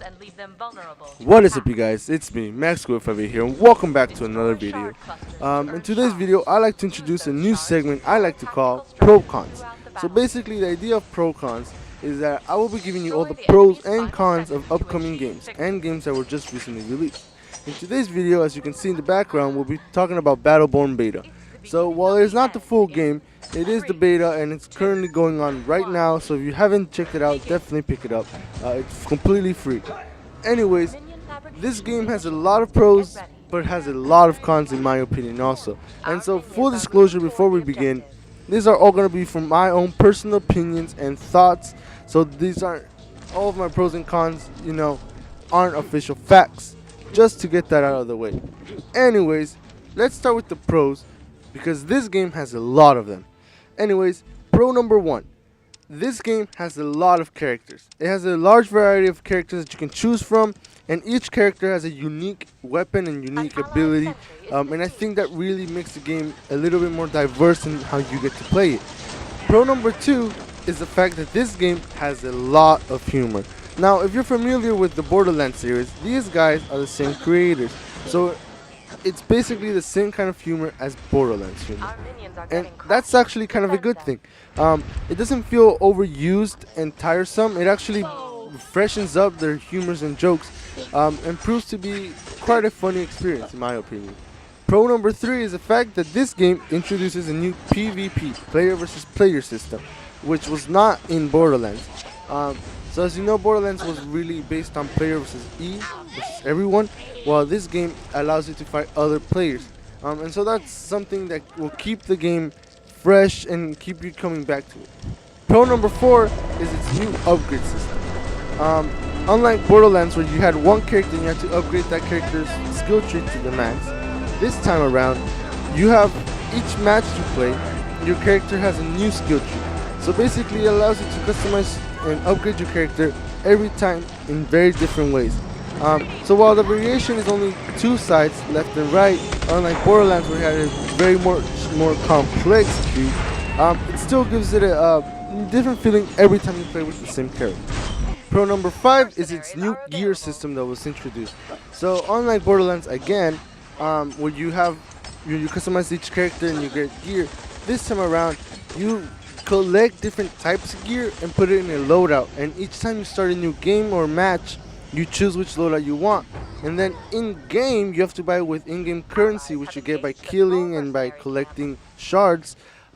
and leave them vulnerable to What is up, you attack. guys? It's me, Max5 here, and welcome back to another video. In today's video, I like to introduce a new segment I like to call Pro Cons. So basically, the idea of Pro Cons is that I will be giving you all the pros and cons of upcoming games and games that were just recently released. In today's video, as you can see in the background, we'll be talking about BattleBorn Beta. So while it is not the full game, it is the beta and it's currently going on right now, so if you haven't checked it out, definitely pick it up. It's completely free. Anyways, this game has a lot of pros, but has a lot of cons in my opinion also. And so, full disclosure before we begin, these are all going to be from my own personal opinions and thoughts. So these aren't, all of my pros and cons, aren't official facts. Just to get that out of the way. Anyways, let's start with the pros, because this game has a lot of them. Anyways, pro number one. This game has a lot of characters. It has a large variety of characters that you can choose from, and each character has a unique weapon and unique ability, and I think that really makes the game a little bit more diverse in how you get to play it. Pro number two is the fact that this game has a lot of humor. Now, if you're familiar with the Borderlands series, these guys are the same creators, so it's basically the same kind of humor as Borderlands humor, and that's actually kind of a good thing. It doesn't feel overused and tiresome. It actually freshens up their humors and jokes, and proves to be quite a funny experience in my opinion. Pro number three is the fact that this game introduces a new PvP, player versus player system, which was not in Borderlands. So as you know, Borderlands was really based on player versus versus everyone, while this game allows you to fight other players. And so that's something that will keep the game fresh and keep you coming back to it. Pro number four is its new upgrade system. Unlike Borderlands, where you had one character and you had to upgrade that character's skill tree to the max, this time around, you have each match you play, your character has a new skill tree. So basically, it allows you to customize and upgrade your character every time in very different ways. So while the variation is only two sides, left and right, unlike Borderlands where you had a very more complex tree, it still gives it a different feeling every time you play with the same character. Pro number five is its new gear system that was introduced. So unlike Borderlands again, where you customize each character and you get gear, this time around you collect different types of gear and put it in a loadout, and each time you start a new game or match, you choose which loadout you want, and then in game you have to buy with in-game currency, which you get by killing and by collecting shards.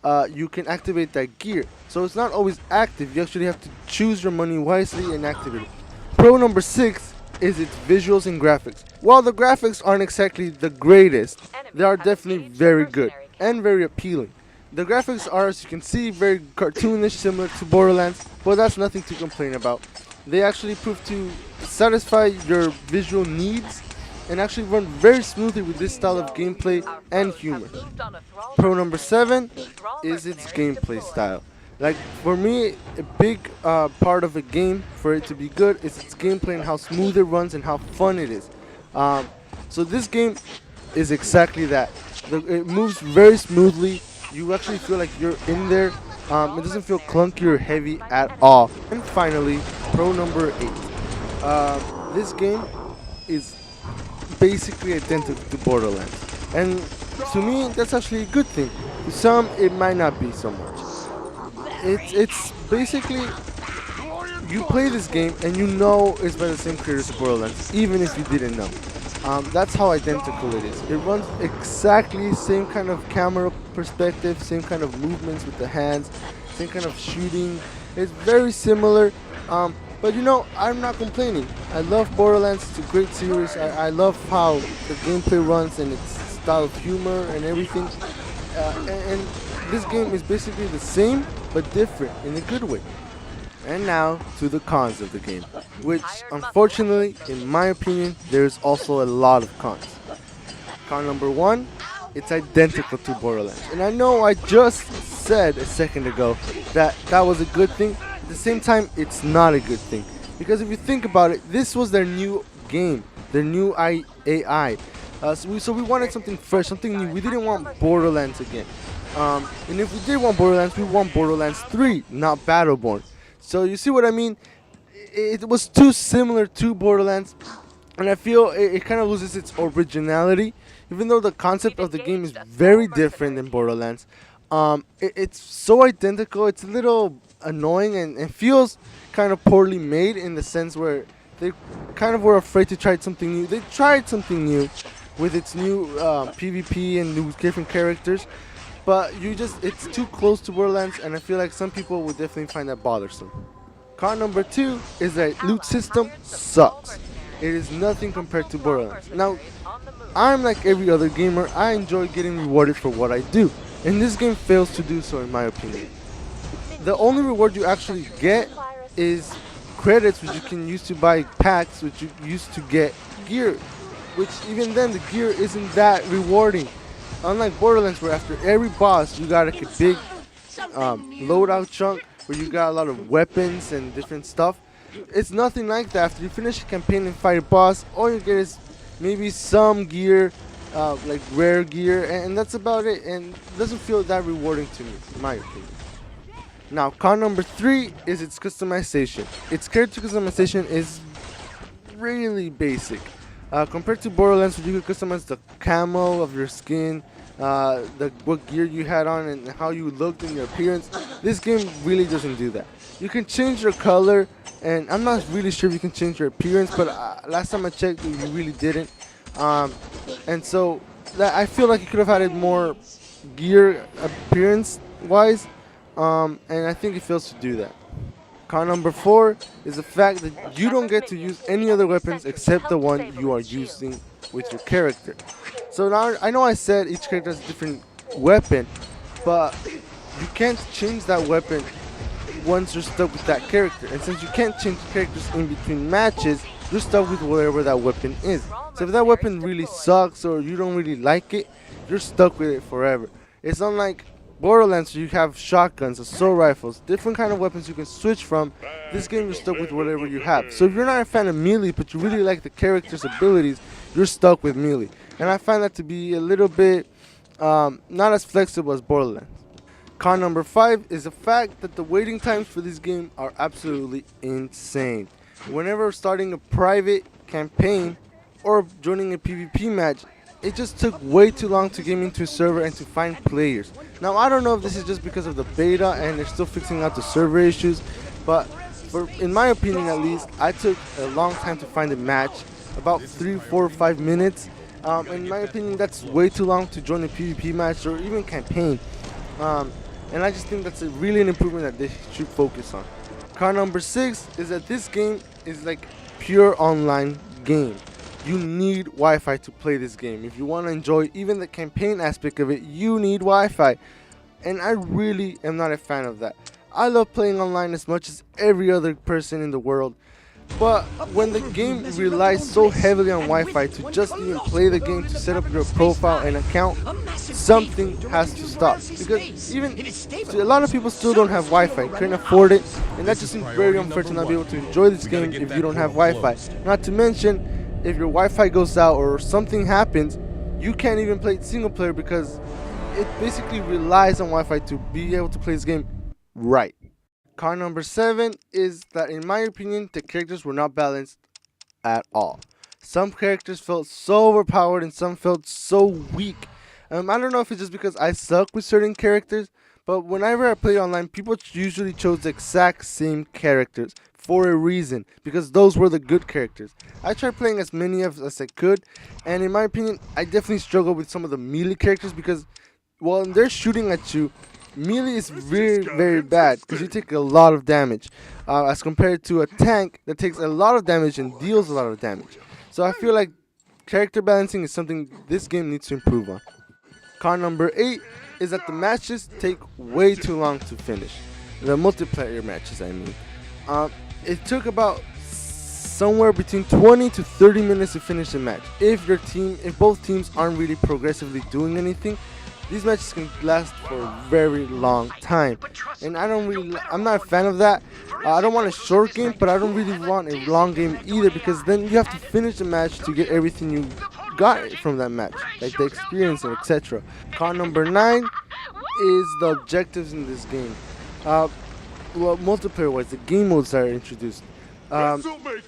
You can activate that gear, so it's not always active. You actually have to choose your money wisely and activate it. Pro number six is its visuals and graphics. While the graphics aren't exactly the greatest, they are definitely very good and very appealing. The graphics are, as you can see, very cartoonish, similar to Borderlands, but that's nothing to complain about. They actually prove to satisfy your visual needs and actually run very smoothly with this style of gameplay and humor. Pro number seven is its gameplay style. Like, for me, a big part of a game, for it to be good, is its gameplay and how smooth it runs and how fun it is. So this game is exactly that. It moves very smoothly. You actually feel like you're in there. It doesn't feel clunky or heavy at all. And finally, pro number eight. This game is basically identical to Borderlands, and to me, that's actually a good thing. To some, it might not be so much. It's basically, you play this game and you know it's by the same creators as Borderlands, even if you didn't know. That's how identical it is. It runs exactly same kind of camera perspective, same kind of movements with the hands, same kind of shooting. It's very similar, but I'm not complaining. I love Borderlands. It's a great series. I love how the gameplay runs and its style of humor and everything. And this game is basically the same but different in a good way. And now to the cons of the game, which unfortunately, in my opinion, there's also a lot of cons. Con number one, it's identical to Borderlands. And I know I just said a second ago that that was a good thing. At the same time, it's not a good thing. Because if you think about it, this was their new game, their new AI. So we wanted something fresh, something new. We didn't want Borderlands again. And if we did want Borderlands, we want Borderlands 3, not BattleBorn. So you see what I mean? it was too similar to Borderlands, and I feel it kind of loses its originality, even though the concept of the game is very different than Borderlands. It's so identical. It's a little annoying and feels kind of poorly made in the sense where they kind of were afraid to try something new. They tried something new with its new PvP and new different characters, but it's too close to Borderlands, and I feel like some people would definitely find that bothersome. Con number 2 is that loot system sucks. It is nothing compared to Borderlands. Now, I'm like every other gamer. I enjoy getting rewarded for what I do, and this game fails to do so in my opinion. The only reward you actually get is credits, which you can use to buy packs, which you used to get gear, which even then the gear isn't that rewarding. Unlike Borderlands, where after every boss you got like a big loadout chunk where you got a lot of weapons and different stuff. It's nothing like that. After you finish a campaign and fight a boss, all you get is maybe some gear, like rare gear, and that's about it, and it doesn't feel that rewarding to me, in my opinion. Now, con number 3 is its customization. Its character customization is really basic. Compared to Borderlands, where you could customize the camo of your skin, what gear you had on, and how you looked in your appearance, this game really doesn't do that. You can change your color, and I'm not really sure if you can change your appearance, but last time I checked, you really didn't. And so I feel like you could have added more gear appearance-wise, and I think it fails to do that. Con number 4 is the fact that you don't get to use any other weapons except the one you are using with your character. So now I know I said each character has a different weapon, but you can't change that weapon once you're stuck with that character. And since you can't change characters in between matches, you're stuck with whatever that weapon is. So if that weapon really sucks or you don't really like it, you're stuck with it forever. It's unlike Borderlands, where you have shotguns, assault rifles, different kind of weapons you can switch from. This game, you're stuck with whatever you have. So if you're not a fan of melee, but you really like the character's abilities, you're stuck with melee. And I find that to be a little bit not as flexible as Borderlands. Con number 5 is the fact that the waiting times for this game are absolutely insane. Whenever starting a private campaign or joining a PvP match, it just took way too long to get into a server and to find players. Now, I don't know if this is just because of the beta and they're still fixing out the server issues, but in my opinion at least, I took a long time to find a match, about 3, 4, 5 minutes. In my opinion, that's way too long to join a PvP match or even campaign. And I just think that's really an improvement that they should focus on. Con number 6 is that this game is like pure online game. You need Wi-Fi to play this game. If you want to enjoy even the campaign aspect of it, you need Wi-Fi. And I really am not a fan of that. I love playing online as much as every other person in the world. But when the game relies so heavily on Wi-Fi to just even play the game, to set up your profile and account, something has to stop. Because even a lot of people still don't have Wi-Fi, couldn't afford it, and that just seems very unfair to not be able to enjoy this game if you don't have Wi-Fi. Not to mention, if your Wi-Fi goes out or something happens, you can't even play it single player because it basically relies on Wi-Fi to be able to play this game right. Con number 7 is that, in my opinion, the characters were not balanced at all. Some characters felt so overpowered and some felt so weak. I don't know if it's just because I suck with certain characters, but whenever I play online, people usually chose the exact same characters for a reason, because those were the good characters. I tried playing as many as I could, and in my opinion, I definitely struggled with some of the melee characters because, well, when they're shooting at you, melee is very, very bad because you take a lot of damage as compared to a tank that takes a lot of damage and deals a lot of damage. So I feel like character balancing is something this game needs to improve on. Con number 8 is that the matches take way too long to finish. The multiplayer matches, I mean. It took about somewhere between 20 to 30 minutes to finish the match. If both teams aren't really progressively doing anything, these matches can last for a very long time, and I'm not a fan of that. I don't want a short game, but I don't really want a long game either, because then you have to finish the match to get everything you got from that match, like the experience and etc. Con number 9 is the objectives in this game. Well, multiplayer wise, the game modes that are introduced. Um,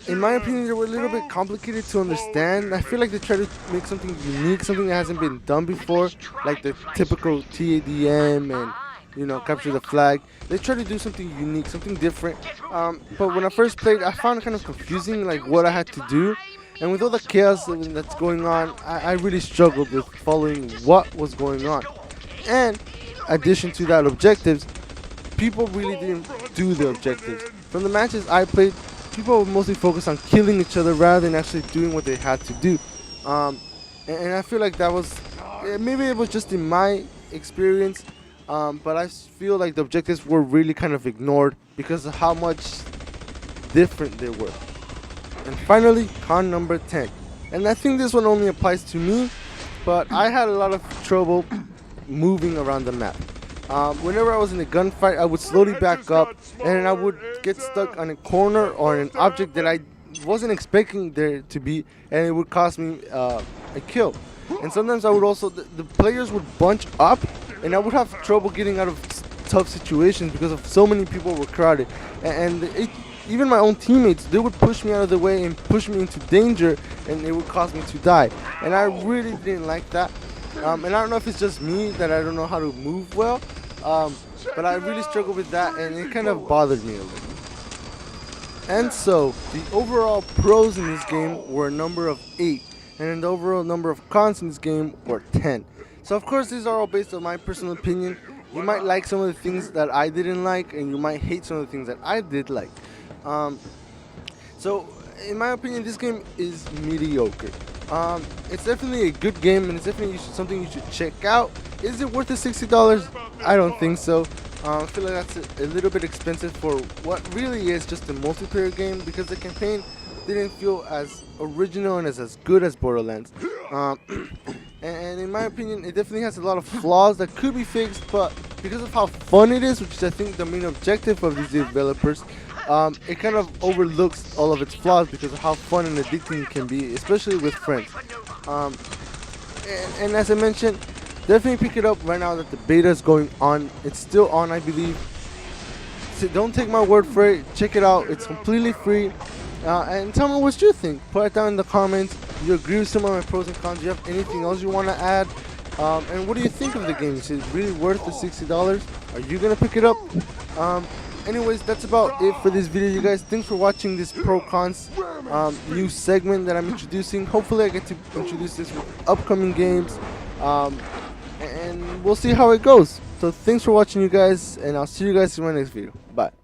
in my opinion, they were a little bit complicated to understand. I feel like they tried to make something unique, something that hasn't been done before, like the typical TADM and capture the flag. They tried to do something unique, something different. But when I first played, I found it kind of confusing, like what I had to do. And with all the chaos that's going on, I really struggled with following what was going on. And addition to that, objectives, people really didn't do the objectives. From the matches I played, people were mostly focused on killing each other rather than actually doing what they had to do. And I feel like that was, maybe it was just in my experience, but I feel like the objectives were really kind of ignored because of how much different they were. And finally, con number 10. And I think this one only applies to me, but I had a lot of trouble moving around the map. Whenever I was in a gunfight, I would slowly back up and I would get stuck on a corner or an object that I wasn't expecting there to be, and it would cost me a kill. And sometimes I would also, the players would bunch up and I would have trouble getting out of tough situations because of so many people were crowded. And even my own teammates, they would push me out of the way and push me into danger, and it would cause me to die. And I really didn't like that. And I don't know if it's just me that I don't know how to move well, but I really struggled with that, and it kind of bothered me a little. And so, the overall pros in this game were a number of 8, and the overall number of cons in this game were 10. So of course, these are all based on my personal opinion. You might like some of the things that I didn't like, and you might hate some of the things that I did like. So, in my opinion, this game is mediocre. It's definitely a good game, and it's definitely something you should check out. Is it worth the $60? I don't think so. I feel like that's a little bit expensive for what really is just a multiplayer game, because the campaign didn't feel as original and as good as Borderlands. And in my opinion, it definitely has a lot of flaws that could be fixed, but because of how fun it is, which is I think the main objective of these developers, it kind of overlooks all of its flaws because of how fun and addicting it can be, especially with friends. And as I mentioned, definitely pick it up right now that the beta is going on. It's still on, I believe. So don't take my word for it. Check it out. It's completely free. And tell me what you think. Put it down in the comments. Do you agree with some of my pros and cons? Do you have anything else you want to add? And what do you think of the game? Is it really worth the $60? Are you going to pick it up? Anyways, that's about it for this video, you guys. Thanks for watching this pro cons new segment that I'm introducing. Hopefully I get to introduce this with upcoming games, and we'll see how it goes. So thanks for watching, you guys, and I'll see you guys in my next video. Bye.